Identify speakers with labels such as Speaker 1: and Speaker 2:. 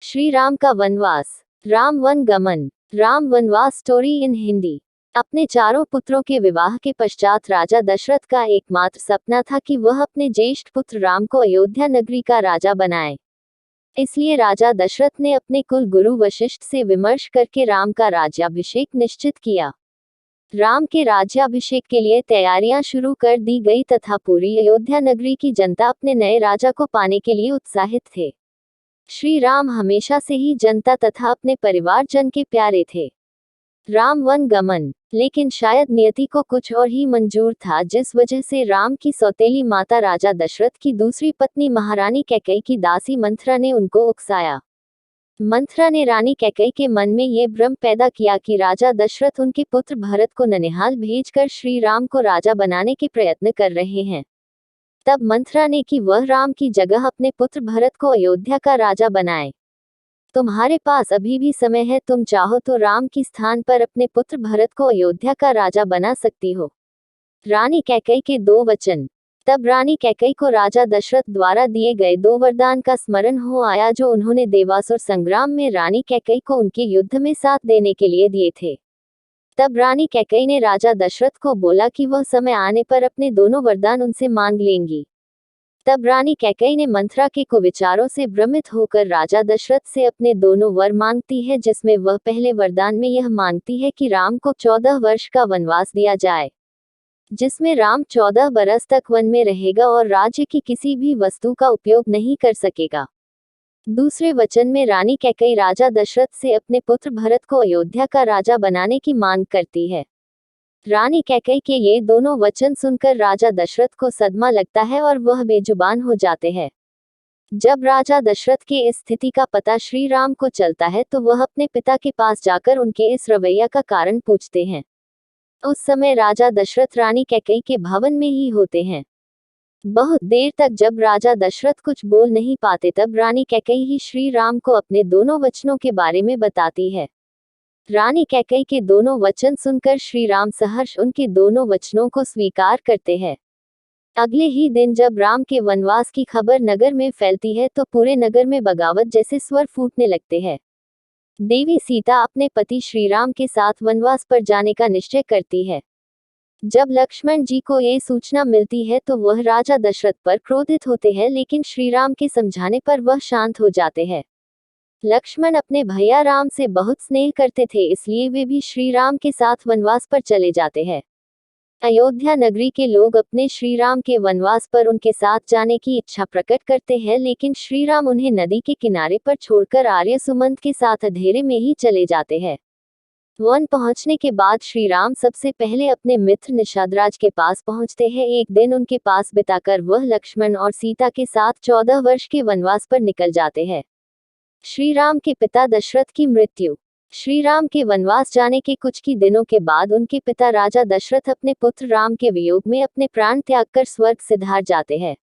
Speaker 1: श्री राम का वनवास, राम वन गमन, राम वनवास स्टोरी इन हिंदी। अपने चारों पुत्रों के विवाह के पश्चात राजा दशरथ का एकमात्र सपना था कि वह अपने ज्येष्ठ पुत्र राम को अयोध्या नगरी का राजा बनाए। इसलिए राजा दशरथ ने अपने कुल गुरु वशिष्ठ से विमर्श करके राम का राज्याभिषेक निश्चित किया। राम के राज्याभिषेक के लिए तैयारियां शुरू कर दी गई तथा पूरी अयोध्या नगरी की जनता अपने नए राजा को पाने के लिए उत्साहित थे। श्री राम हमेशा से ही जनता तथा अपने परिवारजन के प्यारे थे। राम वन गमन, लेकिन शायद नियति को कुछ और ही मंजूर था, जिस वजह से राम की सौतेली माता राजा दशरथ की दूसरी पत्नी महारानी कैकेयी की दासी मंथरा ने उनको उकसाया। मंथरा ने रानी कैकेयी के मन में ये भ्रम पैदा किया कि राजा दशरथ उनके पुत्र भरत को ननिहाल भेजकर श्री राम को राजा बनाने के प्रयत्न कर रहे हैं। तब मंथरा ने कि वह राम की जगह अपने पुत्र भरत को अयोध्या का राजा बनाए। तुम्हारे पास अभी भी समय है, तुम चाहो तो राम की स्थान पर अपने पुत्र भरत को अयोध्या का राजा बना सकती हो। रानी कैकेयी के 2 वचन। तब रानी कैकेयी को राजा दशरथ द्वारा दिए गए 2 वरदान का स्मरण हो आया, जो उन्होंने देवासुर संग्राम में रानी कैकेयी को उनके युद्ध में साथ देने के लिए दिए थे। तब रानी कैकेयी ने राजा दशरथ को बोला कि वह समय आने पर अपने दोनों वरदान उनसे मांग लेंगी। तब रानी कैकेयी ने मंथरा के कुविचारों से भ्रमित होकर राजा दशरथ से अपने दोनों वर मांगती है, जिसमें वह पहले वरदान में यह मांगती है कि राम को 14 वर्ष का वनवास दिया जाए, जिसमें राम 14 बरस तक वन में रहेगा और राज्य की किसी भी वस्तु का उपयोग नहीं कर सकेगा। दूसरे वचन में रानी कैकेयी राजा दशरथ से अपने पुत्र भरत को अयोध्या का राजा बनाने की मांग करती है। रानी कैकेयी के ये दोनों वचन सुनकर राजा दशरथ को सदमा लगता है और वह बेजुबान हो जाते हैं। जब राजा दशरथ की इस स्थिति का पता श्री राम को चलता है तो वह अपने पिता के पास जाकर उनके इस रवैया का कारण पूछते हैं। उस समय राजा दशरथ रानी कैकेयी के भवन में ही होते हैं। बहुत देर तक जब राजा दशरथ कुछ बोल नहीं पाते, तब रानी कैकेयी ही श्री राम को अपने दोनों वचनों के बारे में बताती है। रानी कैकेयी के दोनों वचन सुनकर श्री राम सहर्ष उनके दोनों वचनों को स्वीकार करते हैं। अगले ही दिन जब राम के वनवास की खबर नगर में फैलती है तो पूरे नगर में बगावत जैसे स्वर फूटने लगते हैं। देवी सीता अपने पति श्री राम के साथ वनवास पर जाने का निश्चय करती है। जब लक्ष्मण जी को ये सूचना मिलती है तो वह राजा दशरथ पर क्रोधित होते हैं, लेकिन श्री राम के समझाने पर वह शांत हो जाते हैं। लक्ष्मण अपने भैया राम से बहुत स्नेह करते थे, इसलिए वे भी श्री राम के साथ वनवास पर चले जाते हैं। अयोध्या नगरी के लोग अपने श्री राम के वनवास पर उनके साथ जाने की इच्छा प्रकट करते हैं, लेकिन श्री राम उन्हें नदी के किनारे पर छोड़कर आर्य सुमंत के साथ अंधेरे में ही चले जाते हैं। वन पहुंचने के बाद श्री राम सबसे पहले अपने मित्र निषादराज के पास पहुंचते हैं। एक दिन उनके पास बिताकर वह लक्ष्मण और सीता के साथ 14 वर्ष के वनवास पर निकल जाते हैं। श्री राम के पिता दशरथ की मृत्यु। श्री राम के वनवास जाने के कुछ ही दिनों के बाद उनके पिता राजा दशरथ अपने पुत्र राम के वियोग में अपने प्राण त्याग कर स्वर्ग सिधार जाते हैं।